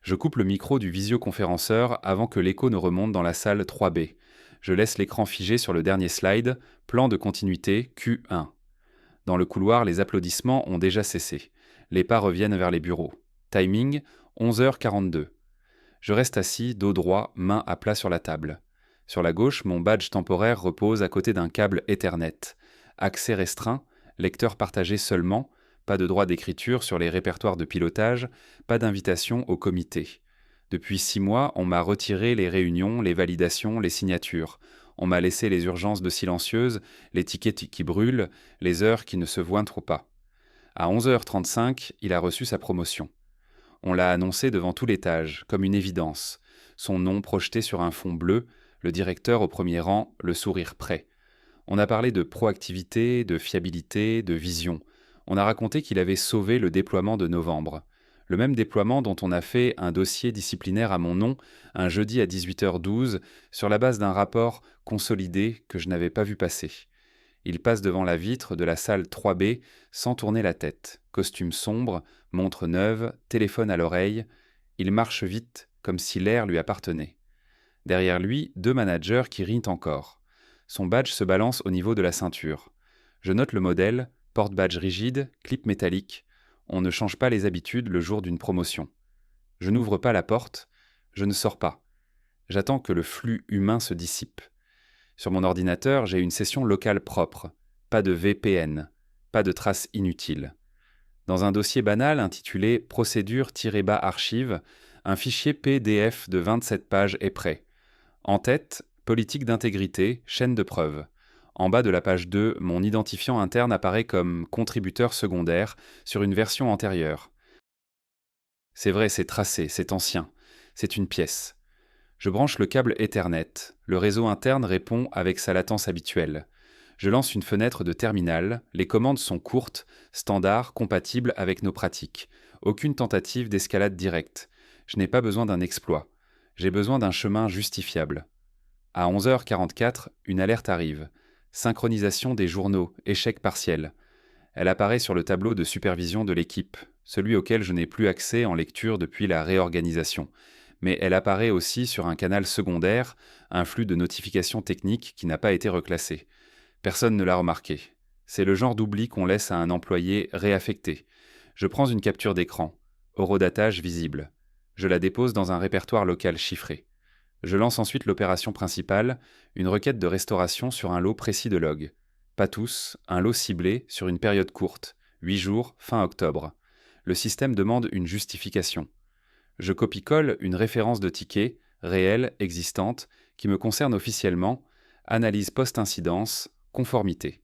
Je coupe le micro du visioconférenceur avant que l'écho ne remonte dans la salle 3B. Je laisse l'écran figé sur le dernier slide, plan de continuité Q1. Dans le couloir, les applaudissements ont déjà cessé. Les pas reviennent vers les bureaux. Timing, 11h42. Je reste assis, dos droit, main à plat sur la table. Sur la gauche, mon badge temporaire repose à côté d'un câble Ethernet. Accès restreint, lecteur partagé seulement, pas de droit d'écriture sur les répertoires de pilotage, pas d'invitation au comité. Depuis 6 mois, on m'a retiré les réunions, les validations, les signatures. On m'a laissé les urgences de silencieuses, les tickets qui brûlent, les heures qui ne se vointrent pas. À 11h35, il a reçu sa promotion. On l'a annoncé devant tout l'étage, comme une évidence. Son nom projeté sur un fond bleu, le directeur au premier rang, le sourire prêt. On a parlé de proactivité, de fiabilité, de vision. On a raconté qu'il avait sauvé le déploiement de novembre. Le même déploiement dont on a fait un dossier disciplinaire à mon nom un jeudi à 18h12 sur la base d'un rapport consolidé que je n'avais pas vu passer. Il passe devant la vitre de la salle 3B sans tourner la tête. Costume sombre, montre neuve, téléphone à l'oreille. Il marche vite, comme si l'air lui appartenait. Derrière lui, 2 managers qui rient encore. Son badge se balance au niveau de la ceinture. Je note le modèle, porte-badge rigide, clip métallique. On ne change pas les habitudes le jour d'une promotion. Je n'ouvre pas la porte, je ne sors pas. J'attends que le flux humain se dissipe. Sur mon ordinateur, j'ai une session locale propre. Pas de VPN, pas de traces inutiles. Dans un dossier banal intitulé Procédure-archive, un fichier PDF de 27 pages est prêt. En tête, politique d'intégrité, chaîne de preuves. En bas de la page 2, mon identifiant interne apparaît comme contributeur secondaire sur une version antérieure. C'est vrai, c'est tracé, c'est ancien. C'est une pièce. Je branche le câble Ethernet. Le réseau interne répond avec sa latence habituelle. Je lance une fenêtre de terminal. Les commandes sont courtes, standards, compatibles avec nos pratiques. Aucune tentative d'escalade directe. Je n'ai pas besoin d'un exploit. J'ai besoin d'un chemin justifiable. À 11h44, une alerte arrive. Synchronisation des journaux, échec partiel. Elle apparaît sur le tableau de supervision de l'équipe, celui auquel je n'ai plus accès en lecture depuis la réorganisation. Mais elle apparaît aussi sur un canal secondaire, un flux de notifications techniques qui n'a pas été reclassé. Personne ne l'a remarqué. C'est le genre d'oubli qu'on laisse à un employé réaffecté. Je prends une capture d'écran, horodatage visible. Je la dépose dans un répertoire local chiffré. Je lance ensuite l'opération principale, une requête de restauration sur un lot précis de logs. Pas tous, un lot ciblé sur une période courte, 8 jours, fin octobre. Le système demande une justification. Je copie-colle une référence de ticket, réelle, existante, qui me concerne officiellement, analyse post-incidence, conformité.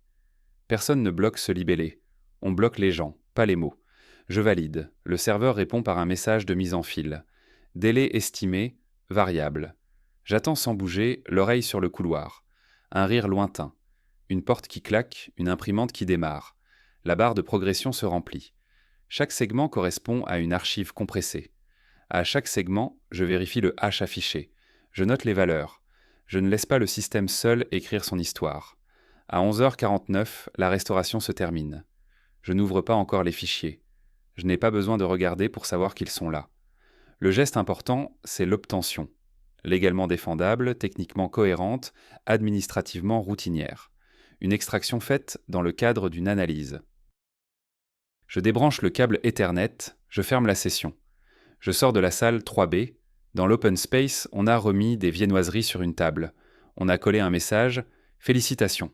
Personne ne bloque ce libellé. On bloque les gens, pas les mots. Je valide. Le serveur répond par un message de mise en file. Délai estimé, variable. J'attends sans bouger, l'oreille sur le couloir. Un rire lointain. Une porte qui claque, une imprimante qui démarre. La barre de progression se remplit. Chaque segment correspond à une archive compressée. À chaque segment, je vérifie le hash affiché. Je note les valeurs. Je ne laisse pas le système seul écrire son histoire. À 11h49, la restauration se termine. Je n'ouvre pas encore les fichiers. Je n'ai pas besoin de regarder pour savoir qu'ils sont là. Le geste important, c'est l'obtention. Légalement défendable, techniquement cohérente, administrativement routinière. Une extraction faite dans le cadre d'une analyse. Je débranche le câble Ethernet, je ferme la session. Je sors de la salle 3B. Dans l'open space, on a remis des viennoiseries sur une table. On a collé un message « Félicitations ».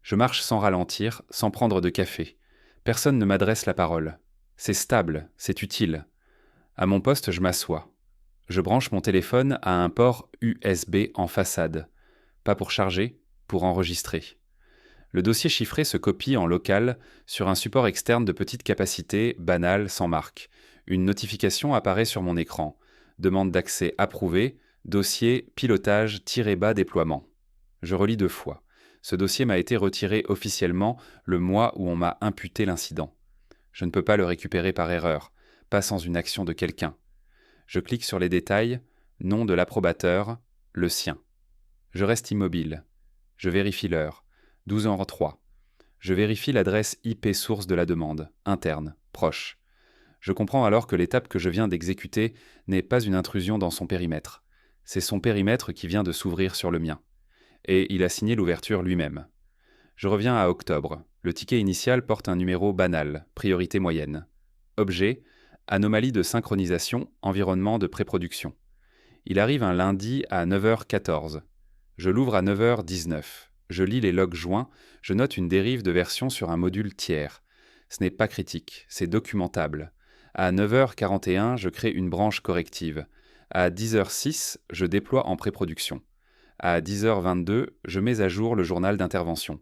Je marche sans ralentir, sans prendre de café. Personne ne m'adresse la parole. C'est stable, c'est utile. À mon poste, je m'assois. Je branche mon téléphone à un port USB en façade. Pas pour charger, pour enregistrer. Le dossier chiffré se copie en local sur un support externe de petite capacité, banal, sans marque. Une notification apparaît sur mon écran. Demande d'accès approuvée, dossier pilotage-bas déploiement. Je relis 2 fois. Ce dossier m'a été retiré officiellement le mois où on m'a imputé l'incident. Je ne peux pas le récupérer par erreur, pas sans une action de quelqu'un. Je clique sur les détails, nom de l'approbateur, le sien. Je reste immobile. Je vérifie l'heure, 12h03. Je vérifie l'adresse IP source de la demande, interne, proche. Je comprends alors que l'étape que je viens d'exécuter n'est pas une intrusion dans son périmètre. C'est son périmètre qui vient de s'ouvrir sur le mien. Et il a signé l'ouverture lui-même. Je reviens à octobre. Le ticket initial porte un numéro banal, priorité moyenne. Objet, anomalie de synchronisation, environnement de pré-production. Il arrive un lundi à 9h14. Je l'ouvre à 9h19. Je lis les logs joints, je note une dérive de version sur un module tiers. Ce n'est pas critique, c'est documentable. À 9h41, je crée une branche corrective. À 10h06, je déploie en pré-production. À 10h22, je mets à jour le journal d'intervention.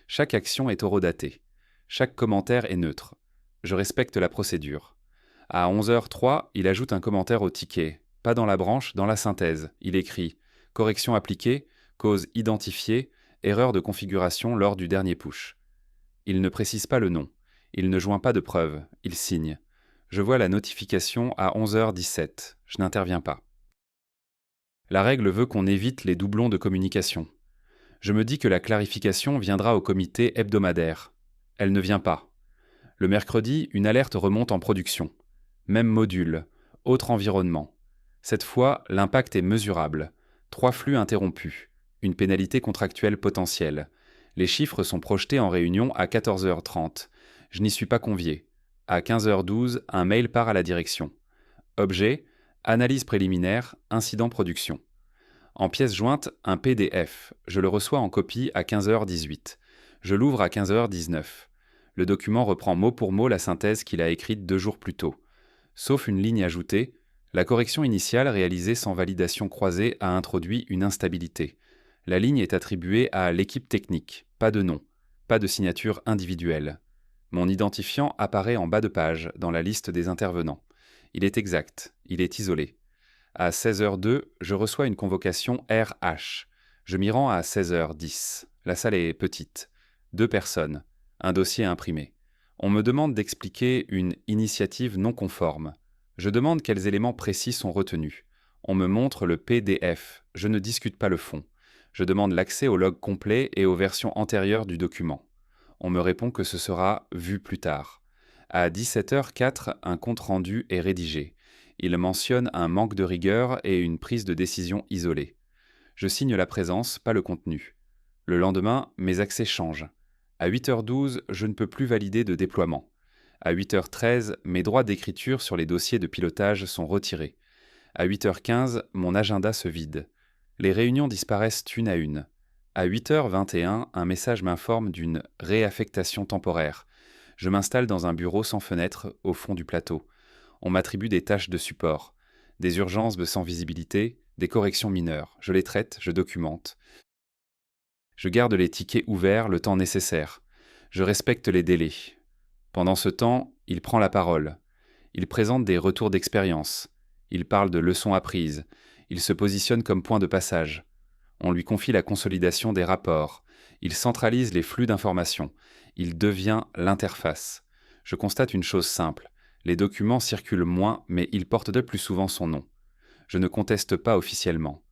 Chaque action est horodatée. Chaque commentaire est neutre. Je respecte la procédure. À 11h03, il ajoute un commentaire au ticket. Pas dans la branche, dans la synthèse. Il écrit « Correction appliquée, cause identifiée, erreur de configuration lors du dernier push ». Il ne précise pas le nom. Il ne joint pas de preuve. Il signe. Je vois la notification à 11h17. Je n'interviens pas. La règle veut qu'on évite les doublons de communication. Je me dis que la clarification viendra au comité hebdomadaire. Elle ne vient pas. Le mercredi, une alerte remonte en production. Même module, autre environnement. Cette fois, l'impact est mesurable. 3 flux interrompus. Une pénalité contractuelle potentielle. Les chiffres sont projetés en réunion à 14h30. Je n'y suis pas convié. À 15h12, un mail part à la direction. Objet, analyse préliminaire, incident production. En pièce jointe, un PDF. Je le reçois en copie à 15h18. Je l'ouvre à 15h19. Le document reprend mot pour mot la synthèse qu'il a écrite 2 jours plus tôt. Sauf une ligne ajoutée, la correction initiale réalisée sans validation croisée a introduit une instabilité. La ligne est attribuée à l'équipe technique, pas de nom, pas de signature individuelle. Mon identifiant apparaît en bas de page, dans la liste des intervenants. Il est exact, il est isolé. À 16h02, je reçois une convocation RH. Je m'y rends à 16h10. La salle est petite. 2 personnes. Un dossier imprimé. On me demande d'expliquer une initiative non conforme. Je demande quels éléments précis sont retenus. On me montre le PDF. Je ne discute pas le fond. Je demande l'accès au log complet et aux versions antérieures du document. On me répond que ce sera vu plus tard. À 17h04, un compte-rendu est rédigé. Il mentionne un manque de rigueur et une prise de décision isolée. Je signe la présence, pas le contenu. Le lendemain, mes accès changent. À 8h12, je ne peux plus valider de déploiement. À 8h13, mes droits d'écriture sur les dossiers de pilotage sont retirés. À 8h15, mon agenda se vide. Les réunions disparaissent une à une. À 8h21, un message m'informe d'une réaffectation temporaire. Je m'installe dans un bureau sans fenêtre au fond du plateau. On m'attribue des tâches de support, des urgences sans visibilité, des corrections mineures. Je les traite, je documente. Je garde les tickets ouverts le temps nécessaire. Je respecte les délais. Pendant ce temps, il prend la parole. Il présente des retours d'expérience. Il parle de leçons apprises. Il se positionne comme point de passage. On lui confie la consolidation des rapports. Il centralise les flux d'informations. Il devient l'interface. Je constate une chose simple. Les documents circulent moins, mais ils portent de plus souvent son nom. Je ne conteste pas officiellement.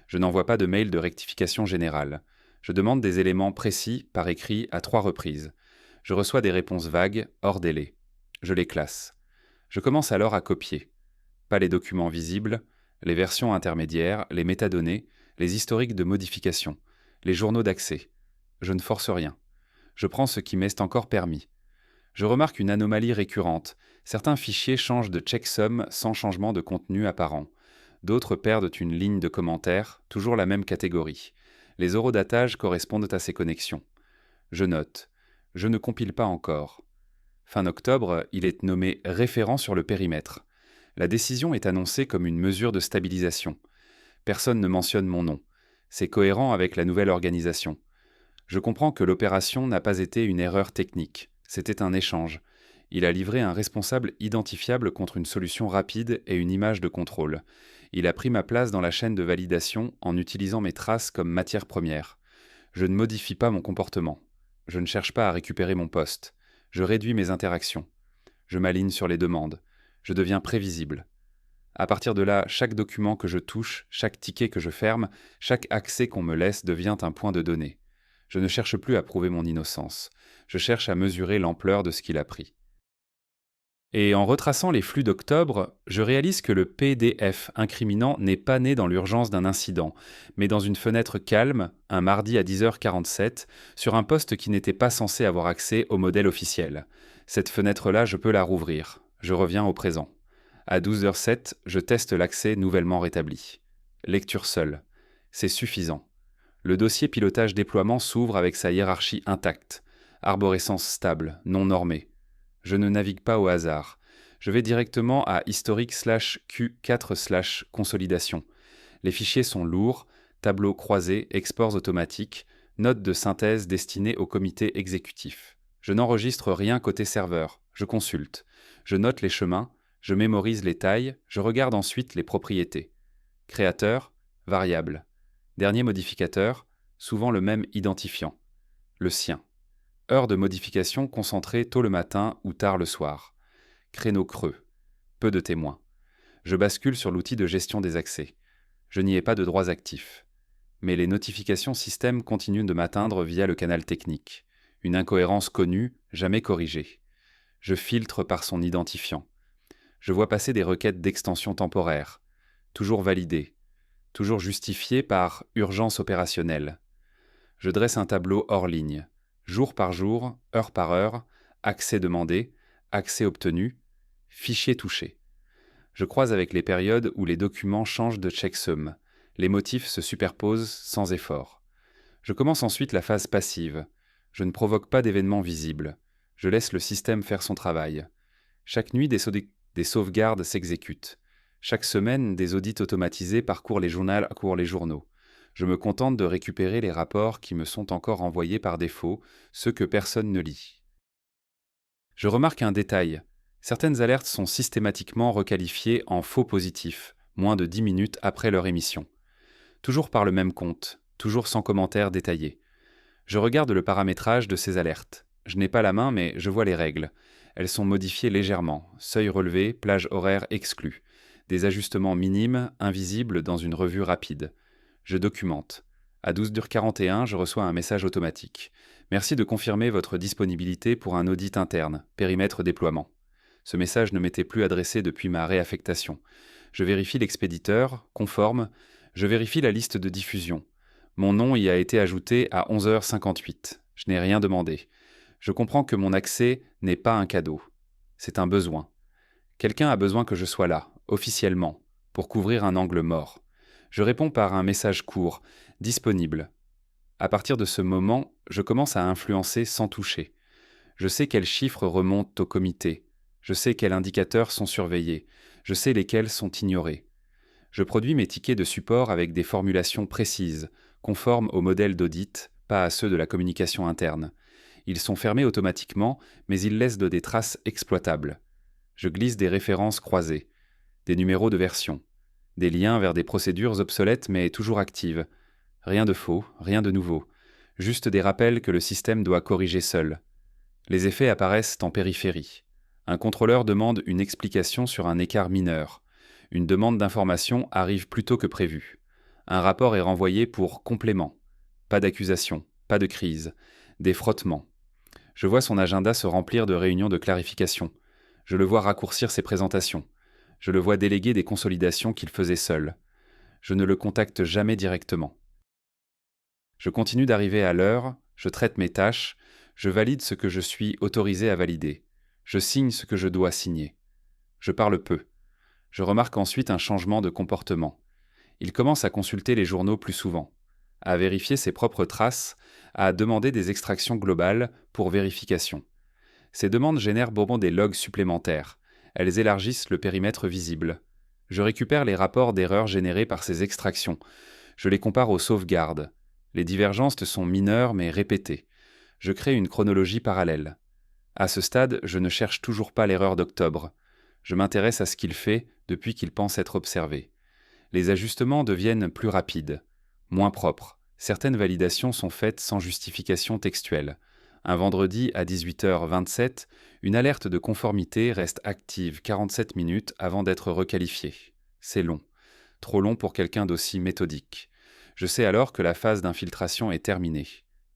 Je n'envoie pas de mail de rectification générale. Je demande des éléments précis par écrit à 3 reprises. Je reçois des réponses vagues, hors délai. Je les classe. Je commence alors à copier. Pas les documents visibles, les versions intermédiaires, les métadonnées, les historiques de modification, les journaux d'accès. Je ne force rien. Je prends ce qui m'est encore permis. Je remarque une anomalie récurrente. Certains fichiers changent de checksum sans changement de contenu apparent. D'autres perdent une ligne de commentaire, toujours la même catégorie. Les horodatages correspondent à ces connexions. Je note. Je ne compile pas encore. Fin octobre, il est nommé référent sur le périmètre. La décision est annoncée comme une mesure de stabilisation. Personne ne mentionne mon nom. C'est cohérent avec la nouvelle organisation. Je comprends que l'opération n'a pas été une erreur technique. C'était un échange. Il a livré un responsable identifiable contre une solution rapide et une image de contrôle. Il a pris ma place dans la chaîne de validation en utilisant mes traces comme matière première. Je ne modifie pas mon comportement. Je ne cherche pas à récupérer mon poste. Je réduis mes interactions. Je m'aligne sur les demandes. Je deviens prévisible. À partir de là, chaque document que je touche, chaque ticket que je ferme, chaque accès qu'on me laisse devient un point de données. Je ne cherche plus à prouver mon innocence. Je cherche à mesurer l'ampleur de ce qu'il a pris. Et en retraçant les flux d'octobre, je réalise que le PDF incriminant n'est pas né dans l'urgence d'un incident, mais dans une fenêtre calme, un mardi à 10h47, sur un poste qui n'était pas censé avoir accès au modèle officiel. Cette fenêtre-là, je peux la rouvrir. Je reviens au présent. À 12h07, je teste l'accès nouvellement rétabli. Lecture seule. C'est suffisant. Le dossier pilotage déploiement s'ouvre avec sa hiérarchie intacte. Arborescence stable, non normée. Je ne navigue pas au hasard. Je vais directement à historique/Q4/consolidation. Les fichiers sont lourds, tableaux croisés, exports automatiques, notes de synthèse destinées au comité exécutif. Je n'enregistre rien côté serveur, je consulte. Je note les chemins, je mémorise les tailles, je regarde ensuite les propriétés. Créateur, variable. Dernier modificateur, souvent le même identifiant. Le sien. Heure de modification concentrée tôt le matin ou tard le soir. Créneau creux. Peu de témoins. Je bascule sur l'outil de gestion des accès. Je n'y ai pas de droits actifs. Mais les notifications système continuent de m'atteindre via le canal technique. Une incohérence connue, jamais corrigée. Je filtre par son identifiant. Je vois passer des requêtes d'extension temporaire. Toujours validées. Toujours justifiées par urgence opérationnelle. Je dresse un tableau hors ligne. Jour par jour, heure par heure, accès demandé, accès obtenu, fichier touché. Je croise avec les périodes où les documents changent de checksum. Les motifs se superposent sans effort. Je commence ensuite la phase passive. Je ne provoque pas d'événements visibles. Je laisse le système faire son travail. Chaque nuit, des sauvegardes s'exécutent. Chaque semaine, des audits automatisés parcourent les journaux. Je me contente de récupérer les rapports qui me sont encore envoyés par défaut, ceux que personne ne lit. Je remarque un détail. Certaines alertes sont systématiquement requalifiées en faux positifs, moins de 10 minutes après leur émission. Toujours par le même compte, toujours sans commentaire détaillé. Je regarde le paramétrage de ces alertes. Je n'ai pas la main, mais je vois les règles. Elles sont modifiées légèrement, seuil relevé, plage horaire exclue. Des ajustements minimes, invisibles dans une revue rapide. Je documente. À 12h41, je reçois un message automatique. Merci de confirmer votre disponibilité pour un audit interne, périmètre déploiement. Ce message ne m'était plus adressé depuis ma réaffectation. Je vérifie l'expéditeur, conforme. Je vérifie la liste de diffusion. Mon nom y a été ajouté à 11h58. Je n'ai rien demandé. Je comprends que mon accès n'est pas un cadeau. C'est un besoin. Quelqu'un a besoin que je sois là, officiellement, pour couvrir un angle mort. Je réponds par un message court, disponible. À partir de ce moment, je commence à influencer sans toucher. Je sais quels chiffres remontent au comité. Je sais quels indicateurs sont surveillés. Je sais lesquels sont ignorés. Je produis mes tickets de support avec des formulations précises, conformes aux modèles d'audit, pas à ceux de la communication interne. Ils sont fermés automatiquement, mais ils laissent des traces exploitables. Je glisse des références croisées, des numéros de version, des liens vers des procédures obsolètes mais toujours actives. Rien de faux, rien de nouveau. Juste des rappels que le système doit corriger seul. Les effets apparaissent en périphérie. Un contrôleur demande une explication sur un écart mineur. Une demande d'information arrive plus tôt que prévu. Un rapport est renvoyé pour complément. Pas d'accusation, pas de crise. Des frottements. Je vois son agenda se remplir de réunions de clarification. Je le vois raccourcir ses présentations. Je le vois déléguer des consolidations qu'il faisait seul. Je ne le contacte jamais directement. Je continue d'arriver à l'heure, je traite mes tâches, je valide ce que je suis autorisé à valider. Je signe ce que je dois signer. Je parle peu. Je remarque ensuite un changement de comportement. Il commence à consulter les journaux plus souvent, à vérifier ses propres traces, à demander des extractions globales pour vérification. Ces demandes génèrent des logs supplémentaires. Elles élargissent le périmètre visible. Je récupère les rapports d'erreurs générés par ces extractions. Je les compare aux sauvegardes. Les divergences sont mineures mais répétées. Je crée une chronologie parallèle. À ce stade, je ne cherche toujours pas l'erreur d'octobre. Je m'intéresse à ce qu'il fait depuis qu'il pense être observé. Les ajustements deviennent plus rapides, moins propres. Certaines validations sont faites sans justification textuelle. Un vendredi à 18h27, une alerte de conformité reste active 47 minutes avant d'être requalifiée. C'est long. Trop long pour quelqu'un d'aussi méthodique. Je sais alors que la phase d'infiltration est terminée.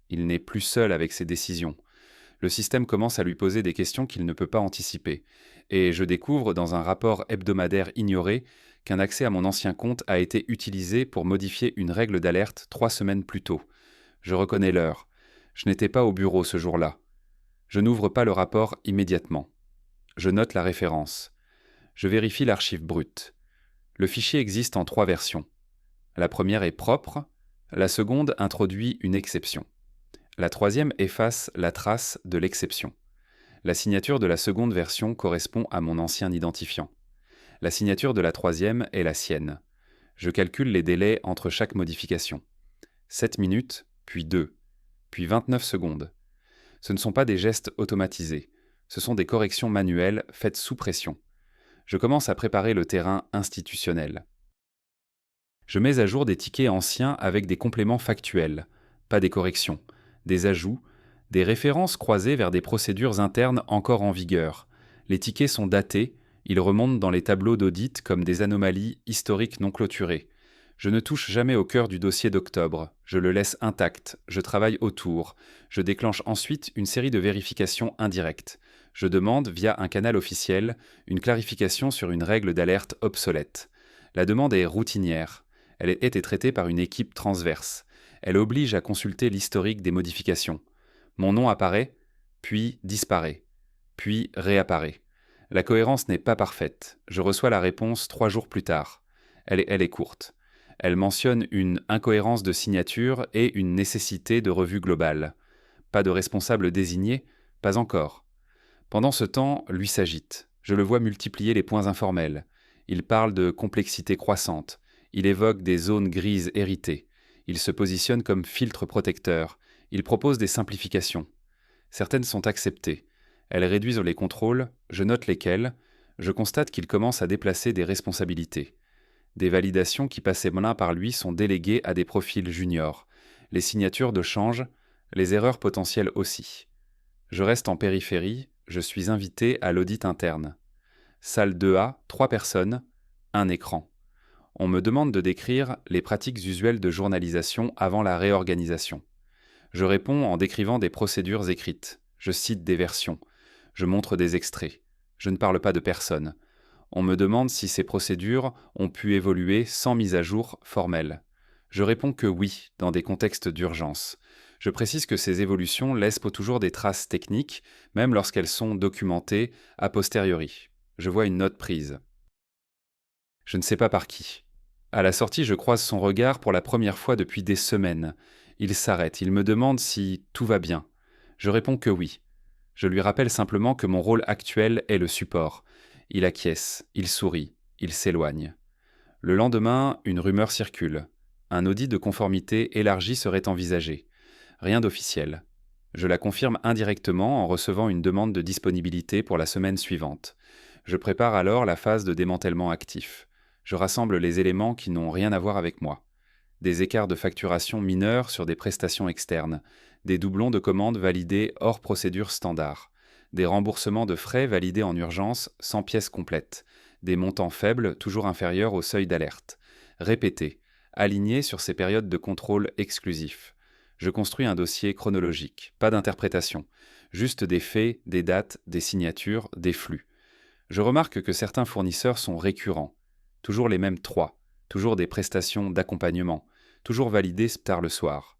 Il n'est plus seul avec ses décisions. Le système commence à lui poser des questions qu'il ne peut pas anticiper. Et je découvre, dans un rapport hebdomadaire ignoré, qu'un accès à mon ancien compte a été utilisé pour modifier une règle d'alerte 3 semaines plus tôt. Je reconnais l'heure. Je n'étais pas au bureau ce jour-là. Je n'ouvre pas le rapport immédiatement. Je note la référence. Je vérifie l'archive brute. Le fichier existe en 3 versions. La première est propre, la seconde introduit une exception. La troisième efface la trace de l'exception. La signature de la seconde version correspond à mon ancien identifiant. La signature de la troisième est la sienne. Je calcule les délais entre chaque modification. 7 minutes, puis 2, puis 29 secondes. Ce ne sont pas des gestes automatisés, ce sont des corrections manuelles faites sous pression. Je commence à préparer le terrain institutionnel. Je mets à jour des tickets anciens avec des compléments factuels, pas des corrections, des ajouts, des références croisées vers des procédures internes encore en vigueur. Les tickets sont datés, ils remontent dans les tableaux d'audit comme des anomalies historiques non clôturées. Je ne touche jamais au cœur du dossier d'octobre, je le laisse intact, je travaille autour, je déclenche ensuite une série de vérifications indirectes. Je demande, via un canal officiel, une clarification sur une règle d'alerte obsolète. La demande est routinière. Elle a été traitée par une équipe transverse. Elle oblige à consulter l'historique des modifications. Mon nom apparaît, puis disparaît, puis réapparaît. La cohérence n'est pas parfaite. Je reçois la réponse 3 jours plus tard. Elle est courte. Elle mentionne une incohérence de signature et une nécessité de revue globale. Pas de responsable désigné, pas encore. Pendant ce temps, lui s'agite. Je le vois multiplier les points informels. Il parle de complexité croissante. Il évoque des zones grises héritées. Il se positionne comme filtre protecteur. Il propose des simplifications. Certaines sont acceptées. Elles réduisent les contrôles, je note lesquels. Je constate qu'il commence à déplacer des responsabilités. Des validations qui passaient main par lui sont déléguées à des profils juniors. Les signatures de change, les erreurs potentielles aussi. Je reste en périphérie, je suis invité à l'audit interne. Salle 2A, 3 personnes, un écran. On me demande de décrire les pratiques usuelles de journalisation avant la réorganisation. Je réponds en décrivant des procédures écrites. Je cite des versions. Je montre des extraits. Je ne parle pas de personne. On me demande si ces procédures ont pu évoluer sans mise à jour formelle. Je réponds que oui, dans des contextes d'urgence. Je précise que ces évolutions laissent toujours des traces techniques, même lorsqu'elles sont documentées a posteriori. Je vois une note prise. Je ne sais pas par qui. À la sortie, je croise son regard pour la première fois depuis des semaines. Il s'arrête, il me demande si tout va bien. Je réponds que oui. Je lui rappelle simplement que mon rôle actuel est le support. Il acquiesce, il sourit, il s'éloigne. Le lendemain, une rumeur circule. Un audit de conformité élargi serait envisagé. Rien d'officiel. Je la confirme indirectement en recevant une demande de disponibilité pour la semaine suivante. Je prépare alors la phase de démantèlement actif. Je rassemble les éléments qui n'ont rien à voir avec moi. Des écarts de facturation mineurs sur des prestations externes, des doublons de commandes validés hors procédure standard, des remboursements de frais validés en urgence sans pièces complètes, des montants faibles toujours inférieurs au seuil d'alerte, répétés, alignés sur ces périodes de contrôle exclusif. Je construis un dossier chronologique, pas d'interprétation, juste des faits, des dates, des signatures, des flux. Je remarque que certains fournisseurs sont récurrents, toujours les mêmes 3, toujours des prestations d'accompagnement, toujours validées tard le soir.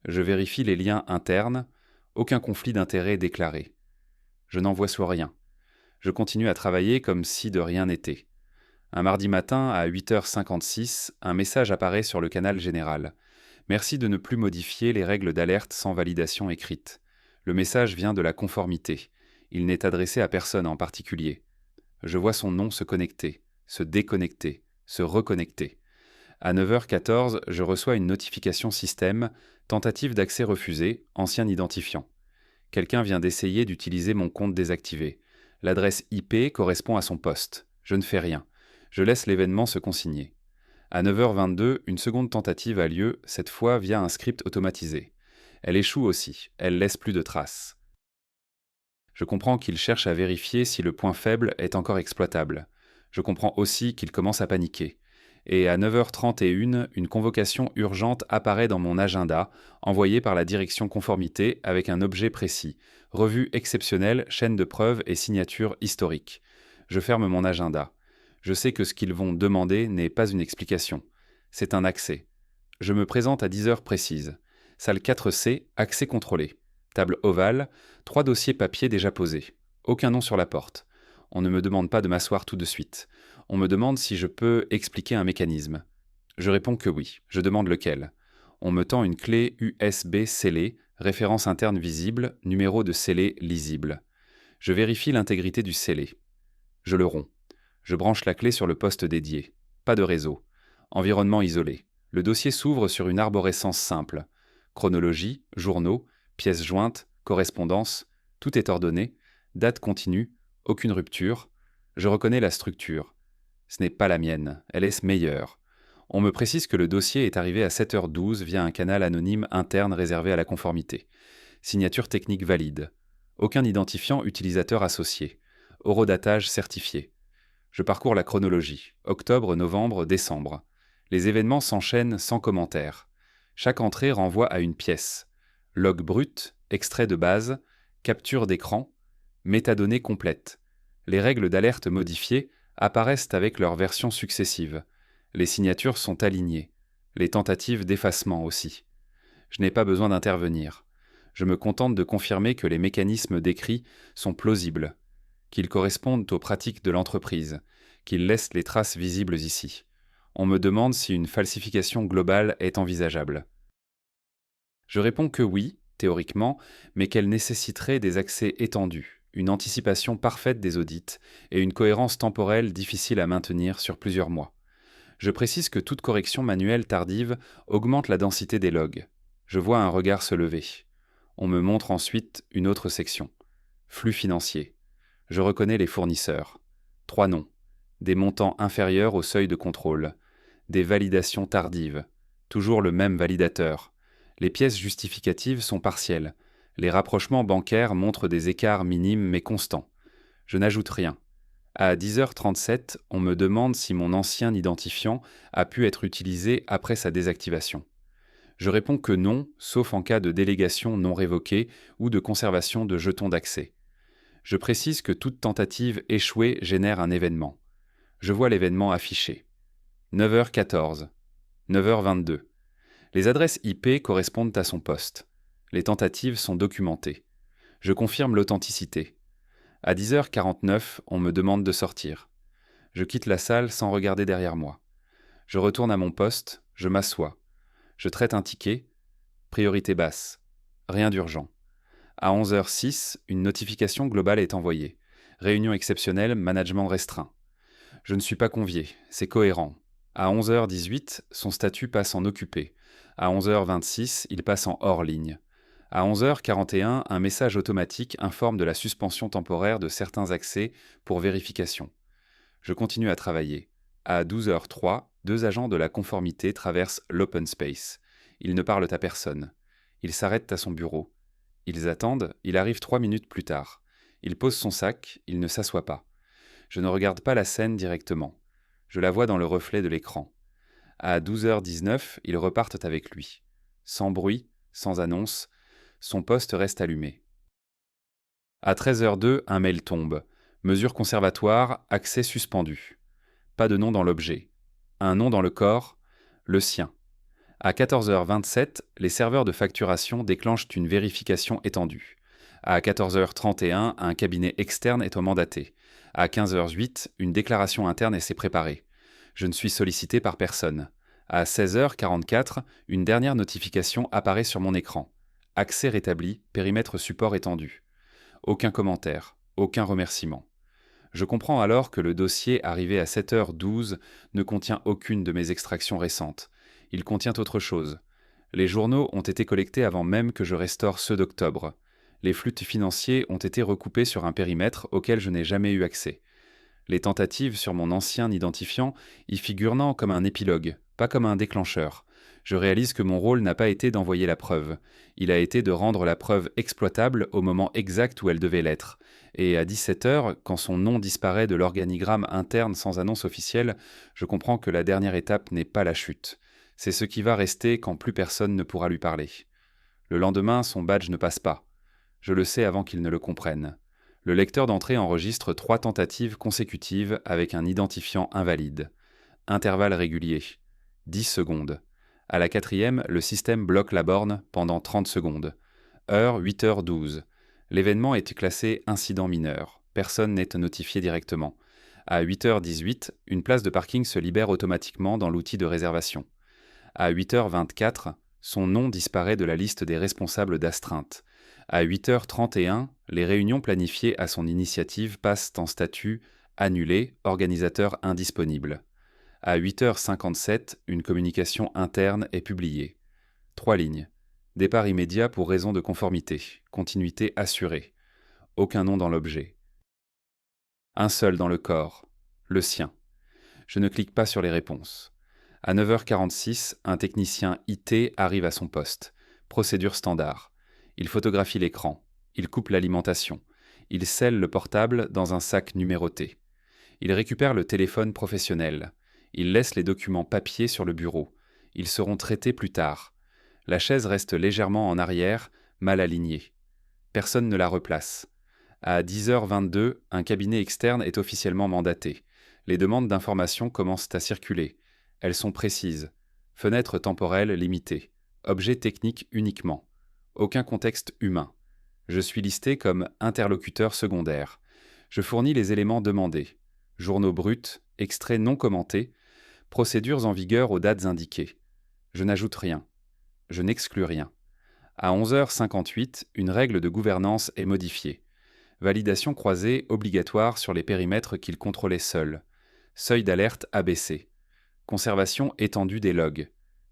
Je vérifie les liens internes, aucun conflit d'intérêts déclaré. Je n'en vois soit rien. Je continue à travailler comme si de rien n'était. Un mardi matin, à 8h56, un message apparaît sur le canal général. Merci de ne plus modifier les règles d'alerte sans validation écrite. Le message vient de la conformité. Il n'est adressé à personne en particulier. Je vois son nom se connecter, se déconnecter, se reconnecter. À 9h14, je reçois une notification système, tentative d'accès refusée, ancien identifiant. Quelqu'un vient d'essayer d'utiliser mon compte désactivé. L'adresse IP correspond à son poste. Je ne fais rien. Je laisse l'événement se consigner. À 9h22, une seconde tentative a lieu, cette fois via un script automatisé. Elle échoue aussi, elle laisse plus de traces. Je comprends qu'il cherche à vérifier si le point faible est encore exploitable. Je comprends aussi qu'il commence à paniquer. Et à 9h31, une convocation urgente apparaît dans mon agenda, envoyée par la direction conformité avec un objet précis. Revue exceptionnelle, chaîne de preuves et signature historique. Je ferme mon agenda. Je sais que ce qu'ils vont demander n'est pas une explication. C'est un accès. Je me présente à 10 heures précises. Salle 4C, accès contrôlé. Table ovale, 3 dossiers papier déjà posés. Aucun nom sur la porte. On ne me demande pas de m'asseoir tout de suite. On me demande si je peux expliquer un mécanisme. Je réponds que oui. Je demande lequel. On me tend une clé USB scellée, référence interne visible, numéro de scellé lisible. Je vérifie l'intégrité du scellé. Je le romps. Je branche la clé sur le poste dédié. Pas de réseau. Environnement isolé. Le dossier s'ouvre sur une arborescence simple. Chronologie, journaux, pièces jointes, correspondance, tout est ordonné, date continue, aucune rupture. Je reconnais la structure. Ce n'est pas la mienne, elle est meilleure. On me précise que le dossier est arrivé à 7h12 via un canal anonyme interne réservé à la conformité. Signature technique valide. Aucun identifiant utilisateur associé. Horodatage certifié. Je parcours la chronologie. Octobre, novembre, décembre. Les événements s'enchaînent sans commentaire. Chaque entrée renvoie à une pièce. Log brut, extrait de base, capture d'écran, métadonnées complètes. Les règles d'alerte modifiées apparaissent avec leurs versions successives. Les signatures sont alignées. Les tentatives d'effacement aussi. Je n'ai pas besoin d'intervenir. Je me contente de confirmer que les mécanismes décrits sont plausibles, qu'ils correspondent aux pratiques de l'entreprise, qu'ils laissent les traces visibles ici. On me demande si une falsification globale est envisageable. Je réponds que oui, théoriquement, mais qu'elle nécessiterait des accès étendus, une anticipation parfaite des audits et une cohérence temporelle difficile à maintenir sur plusieurs mois. Je précise que toute correction manuelle tardive augmente la densité des logs. Je vois un regard se lever. On me montre ensuite une autre section. Flux financier. Je reconnais les fournisseurs. 3 noms. Des montants inférieurs au seuil de contrôle. Des validations tardives. Toujours le même validateur. Les pièces justificatives sont partielles. Les rapprochements bancaires montrent des écarts minimes mais constants. Je n'ajoute rien. À 10h37, on me demande si mon ancien identifiant a pu être utilisé après sa désactivation. Je réponds que non, sauf en cas de délégation non révoquée ou de conservation de jetons d'accès. Je précise que toute tentative échouée génère un événement. Je vois l'événement affiché. 9h14, 9h22. Les adresses IP correspondent à son poste. Les tentatives sont documentées. Je confirme l'authenticité. À 10h49, on me demande de sortir. Je quitte la salle sans regarder derrière moi. Je retourne à mon poste, je m'assois. Je traite un ticket, priorité basse. Rien d'urgent. À 11h06, une notification globale est envoyée. Réunion exceptionnelle, management restreint. Je ne suis pas convié, c'est cohérent. À 11h18, son statut passe en occupé. À 11h26, il passe en hors ligne. À 11h41, un message automatique informe de la suspension temporaire de certains accès pour vérification. Je continue à travailler. À 12h03, 2 agents de la conformité traversent l'open space. Ils ne parlent à personne. Ils s'arrêtent à son bureau. Ils attendent, il arrive 3 minutes plus tard. Il pose son sac, il ne s'assoit pas. Je ne regarde pas la scène directement. Je la vois dans le reflet de l'écran. À 12h19, ils repartent avec lui. Sans bruit, sans annonce, son poste reste allumé. À 13h02, un mail tombe. Mesure conservatoire, accès suspendu. Pas de nom dans l'objet. Un nom dans le corps, le sien. À 14h27, les serveurs de facturation déclenchent une vérification étendue. À 14h31, un cabinet externe est mandaté. À 15h08, une déclaration interne s'est préparée. Je ne suis sollicité par personne. À 16h44, une dernière notification apparaît sur mon écran. Accès rétabli, périmètre support étendu. Aucun commentaire, aucun remerciement. Je comprends alors que le dossier arrivé à 7h12 ne contient aucune de mes extractions récentes. Il contient autre chose. Les journaux ont été collectés avant même que je restaure ceux d'octobre. Les flux financiers ont été recoupés sur un périmètre auquel je n'ai jamais eu accès. Les tentatives sur mon ancien identifiant y figurent comme un épilogue, pas comme un déclencheur. Je réalise que mon rôle n'a pas été d'envoyer la preuve. Il a été de rendre la preuve exploitable au moment exact où elle devait l'être. Et à 17h, quand son nom disparaît de l'organigramme interne sans annonce officielle, je comprends que la dernière étape n'est pas la chute. C'est ce qui va rester quand plus personne ne pourra lui parler. Le lendemain, son badge ne passe pas. Je le sais avant qu'il ne le comprenne. Le lecteur d'entrée enregistre 3 tentatives consécutives avec un identifiant invalide. Intervalle régulier. 10 secondes. À la 4e, le système bloque la borne pendant 30 secondes. Heure 8h12. L'événement est classé incident mineur. Personne n'est notifié directement. À 8h18, une place de parking se libère automatiquement dans l'outil de réservation. À 8h24, son nom disparaît de la liste des responsables d'astreinte. À 8h31, les réunions planifiées à son initiative passent en statut « annulé, organisateur indisponible ». À 8h57, une communication interne est publiée. 3 lignes. Départ immédiat pour raison de conformité. Continuité assurée. Aucun nom dans l'objet. Un seul dans le corps. Le sien. Je ne clique pas sur les réponses. À 9h46, un technicien IT arrive à son poste. Procédure standard. Il photographie l'écran. Il coupe l'alimentation. Il scelle le portable dans un sac numéroté. Il récupère le téléphone professionnel. Il laisse les documents papier sur le bureau. Ils seront traités plus tard. La chaise reste légèrement en arrière, mal alignée. Personne ne la replace. À 10h22, un cabinet externe est officiellement mandaté. Les demandes d'information commencent à circuler. Elles sont précises. Fenêtre temporelle limitée. Objet technique uniquement. Aucun contexte humain. Je suis listé comme interlocuteur secondaire. Je fournis les éléments demandés. Journaux bruts, extraits non commentés, procédures en vigueur aux dates indiquées. Je n'ajoute rien. Je n'exclus rien. À 11h58, une règle de gouvernance est modifiée. Validation croisée obligatoire sur les périmètres qu'il contrôlait seul. Seuil d'alerte abaissé. Conservation étendue des logs.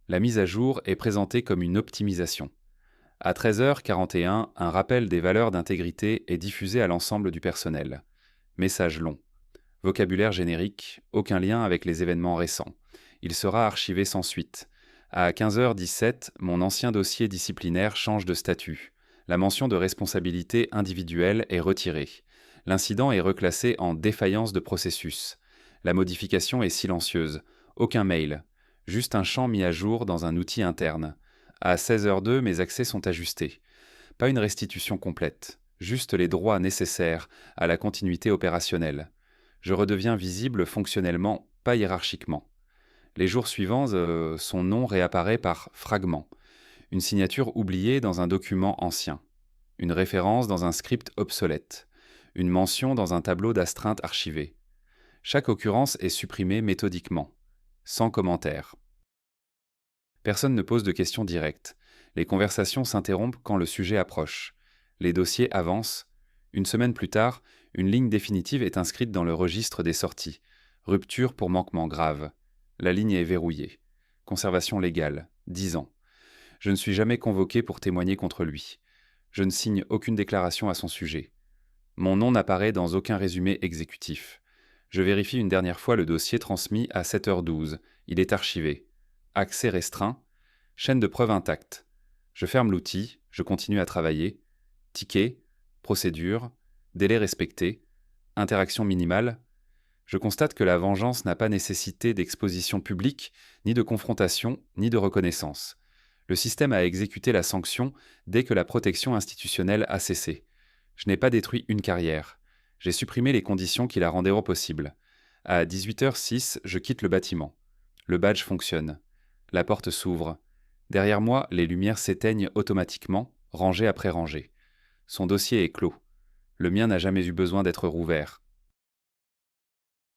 La mise à jour est présentée comme une optimisation. À 13h41, un rappel des valeurs d'intégrité est diffusé à l'ensemble du personnel. Message long. Vocabulaire générique, aucun lien avec les événements récents. Il sera archivé sans suite. À 15h17, mon ancien dossier disciplinaire change de statut. La mention de responsabilité individuelle est retirée. L'incident est reclassé en défaillance de processus. La modification est silencieuse. Aucun mail. Juste un champ mis à jour dans un outil interne. À 16h02, mes accès sont ajustés. Pas une restitution complète. Juste les droits nécessaires à la continuité opérationnelle. Je redeviens visible fonctionnellement, pas hiérarchiquement. Les jours suivants, son nom réapparaît par fragment. Une signature oubliée dans un document ancien. Une référence dans un script obsolète. Une mention dans un tableau d'astreinte archivé. Chaque occurrence est supprimée méthodiquement. Sans commentaire. Personne ne pose de questions directes. Les conversations s'interrompent quand le sujet approche. Les dossiers avancent. Une semaine plus tard, une ligne définitive est inscrite dans le registre des sorties. Rupture pour manquement grave. La ligne est verrouillée. Conservation légale. 10 ans. Je ne suis jamais convoqué pour témoigner contre lui. Je ne signe aucune déclaration à son sujet. Mon nom n'apparaît dans aucun résumé exécutif. Je vérifie une dernière fois le dossier transmis à 7h12. Il est archivé. Accès restreint. Chaîne de preuve intacte. Je ferme l'outil. Je continue à travailler. Ticket. Procédure. Délai respecté. Interaction minimale. Je constate que la vengeance n'a pas nécessité d'exposition publique, ni de confrontation, ni de reconnaissance. Le système a exécuté la sanction dès que la protection institutionnelle a cessé. Je n'ai pas détruit une carrière. J'ai supprimé les conditions qui la rendaient possible. À 18h06, je quitte le bâtiment. Le badge fonctionne. La porte s'ouvre. Derrière moi, les lumières s'éteignent automatiquement, rangée après rangée. Son dossier est clos. Le mien n'a jamais eu besoin d'être rouvert.